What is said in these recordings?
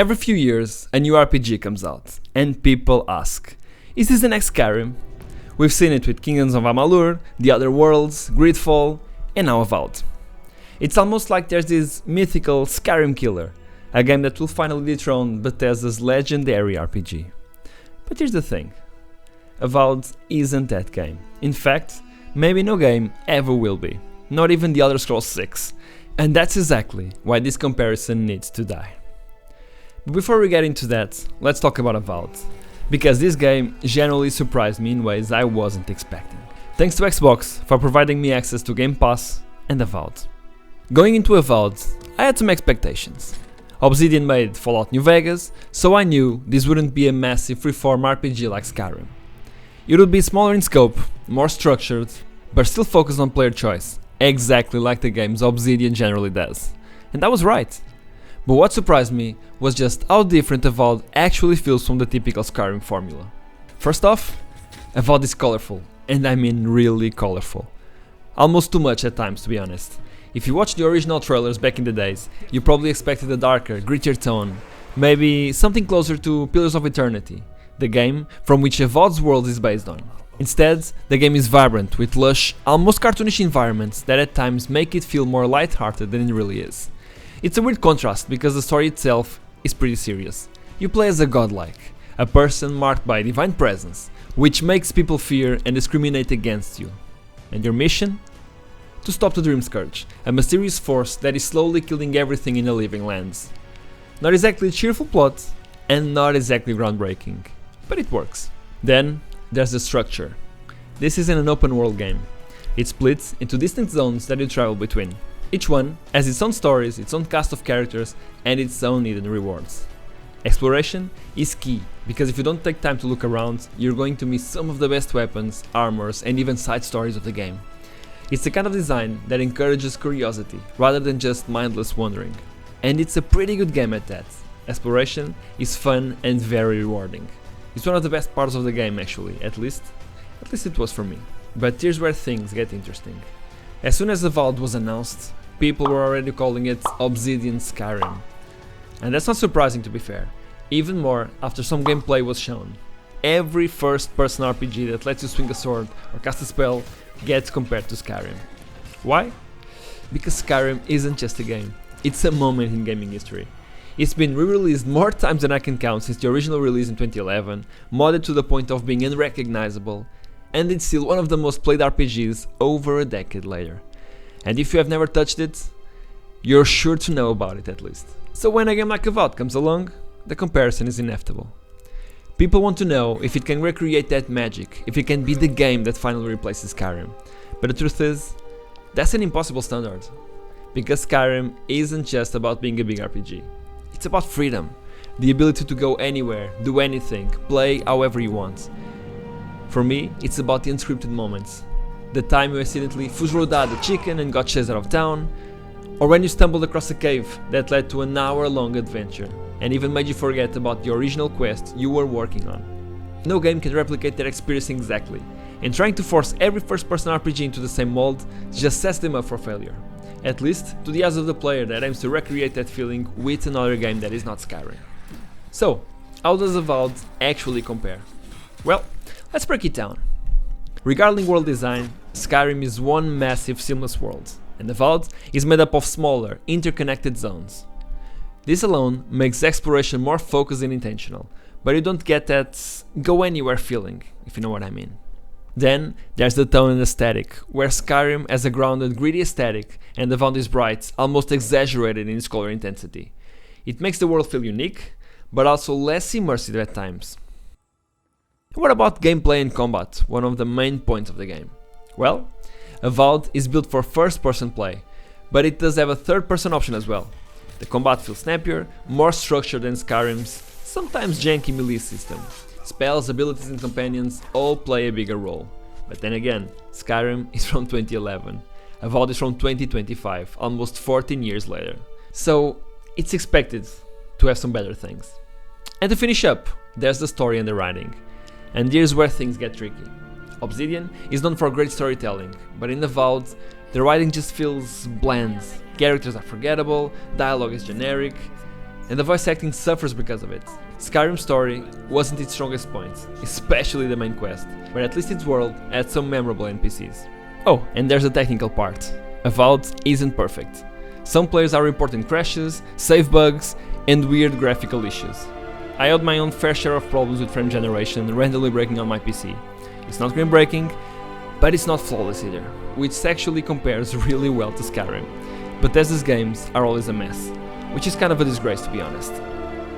Every few years, a new RPG comes out, and people ask, is this the next Skyrim? We've seen it with Kingdoms of Amalur, The Other Worlds, Gridfall, and now Avowed. It's almost like there's this mythical Skyrim Killer, a game that will finally dethrone Bethesda's legendary RPG. But here's the thing, Avowed isn't that game. In fact, maybe no game ever will be, not even The Elder Scrolls 6, and that's exactly why this comparison needs to die. But before we get into that, let's talk about Avowed, because this game genuinely surprised me in ways I wasn't expecting. Thanks to Xbox for providing me access to Game Pass and Avowed. Going into Avowed, I had some expectations. Obsidian made Fallout New Vegas, so I knew this wouldn't be a massive freeform RPG like Skyrim. It would be smaller in scope, more structured, but still focused on player choice, exactly like the games Obsidian generally does. And I was right. But what surprised me was just how different Avowed actually feels from the typical Skyrim formula. First off, Avowed is colorful, and I mean really colorful. Almost too much at times, to be honest. If you watched the original trailers back in the days, you probably expected a darker, grittier tone, maybe something closer to Pillars of Eternity, the game from which Avowed's world is based on. Instead, the game is vibrant, with lush, almost cartoonish environments that at times make it feel more lighthearted than it really is. It's a weird contrast because the story itself is pretty serious. You play as a godlike, a person marked by divine presence, which makes people fear and discriminate against you. And your mission? To stop the Dream Scourge, a mysterious force that is slowly killing everything in the living lands. Not exactly a cheerful plot, and not exactly groundbreaking, but it works. Then, there's the structure. This isn't an open world game. It splits into distinct zones that you travel between. Each one has its own stories, its own cast of characters, and its own hidden rewards. Exploration is key, because if you don't take time to look around, you're going to miss some of the best weapons, armors, and even side stories of the game. It's the kind of design that encourages curiosity, rather than just mindless wandering. And it's a pretty good game at that. Exploration is fun and very rewarding. It's one of the best parts of the game actually, at least it was for me. But here's where things get interesting. As soon as Avowed was announced, people were already calling it Obsidian Skyrim. And that's not surprising, to be fair, even more after some gameplay was shown. Every first-person RPG that lets you swing a sword or cast a spell gets compared to Skyrim. Why? Because Skyrim isn't just a game, it's a moment in gaming history. It's been re-released more times than I can count since the original release in 2011, modded to the point of being unrecognizable, and it's still one of the most played RPGs over a decade later. And if you have never touched it, you're sure to know about it at least. So when a game like Avowed comes along, the comparison is inevitable. People want to know if it can recreate that magic, if it can be the game that finally replaces Skyrim. But the truth is, that's an impossible standard. Because Skyrim isn't just about being a big RPG. It's about freedom, the ability to go anywhere, do anything, play however you want. For me, it's about the unscripted moments. The time you accidentally fuzz-rolled the chicken and got chased out of town, or when you stumbled across a cave that led to an hour-long adventure and even made you forget about the original quest you were working on. No game can replicate that experience exactly, and trying to force every first-person RPG into the same mold just sets them up for failure. At least to the eyes of the player that aims to recreate that feeling with another game that is not Skyrim. So, how does Avowed actually compare? Well, let's break it down. Regarding world design, Skyrim is one massive seamless world, and Avowed is made up of smaller, interconnected zones. This alone makes exploration more focused and intentional, but you don't get that go anywhere feeling, if you know what I mean. Then there's the tone and aesthetic, where Skyrim has a grounded, gritty aesthetic, and Avowed is bright, almost exaggerated in its color intensity. It makes the world feel unique, but also less immersive at times. What about gameplay and combat, one of the main points of the game? Well, Avowed is built for first-person play, but it does have a third-person option as well. The combat feels snappier, more structured than Skyrim's sometimes janky melee system. Spells, abilities and companions all play a bigger role. But then again, Skyrim is from 2011, Avowed is from 2025, almost 14 years later. So it's expected to have some better things. And to finish up, there's the story and the writing. And here's where things get tricky. Obsidian is known for great storytelling, but in Avowed, the writing just feels bland. Characters are forgettable, dialogue is generic, and the voice acting suffers because of it. Skyrim's story wasn't its strongest point, especially the main quest, but at least its world had some memorable NPCs. Oh, and there's the technical part. Avowed isn't perfect. Some players are reporting crashes, save bugs, and weird graphical issues. I had my own fair share of problems with frame generation randomly breaking on my PC. It's not game breaking, but it's not flawless either, which actually compares really well to Skyrim. Bethesda's games are always a mess, which is kind of a disgrace to be honest.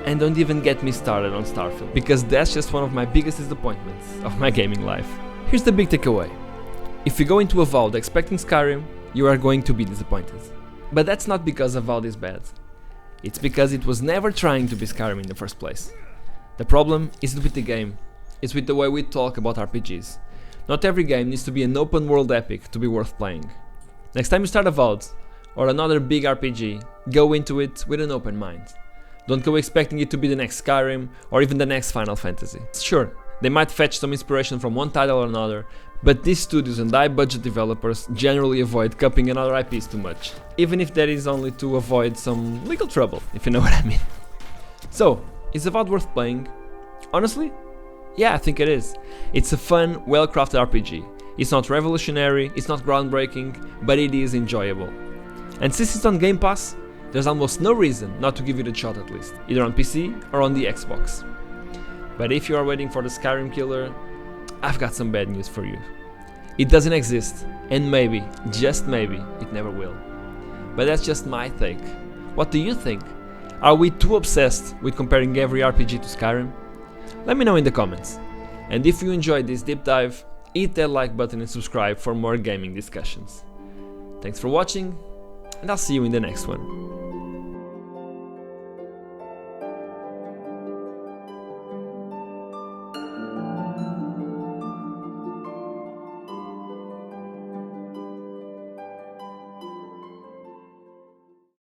And don't even get me started on Starfield, because that's just one of my biggest disappointments of my gaming life. Here's the big takeaway. If you go into Avowed expecting Skyrim, you are going to be disappointed. But that's not because Avowed is bad. It's because it was never trying to be Skyrim in the first place. The problem isn't with the game, it's with the way we talk about RPGs. Not every game needs to be an open world epic to be worth playing. Next time you start Avowed, or another big RPG, go into it with an open mind. Don't go expecting it to be the next Skyrim, or even the next Final Fantasy. Sure, they might fetch some inspiration from one title or another, but these studios and high-budget developers generally avoid copying another IPs too much, even if that is only to avoid some legal trouble, if you know what I mean. So, is Avowed worth playing? Honestly? Yeah, I think it is. It's a fun, well-crafted RPG. It's not revolutionary, it's not groundbreaking, but it is enjoyable. And since it's on Game Pass, there's almost no reason not to give it a shot at least, either on PC or on the Xbox. But if you are waiting for the Skyrim Killer, I've got some bad news for you. It doesn't exist, and maybe, just maybe, it never will. But that's just my take. What do you think? Are we too obsessed with comparing every RPG to Skyrim? Let me know in the comments. And if you enjoyed this deep dive, hit that like button and subscribe for more gaming discussions. Thanks for watching, and I'll see you in the next one.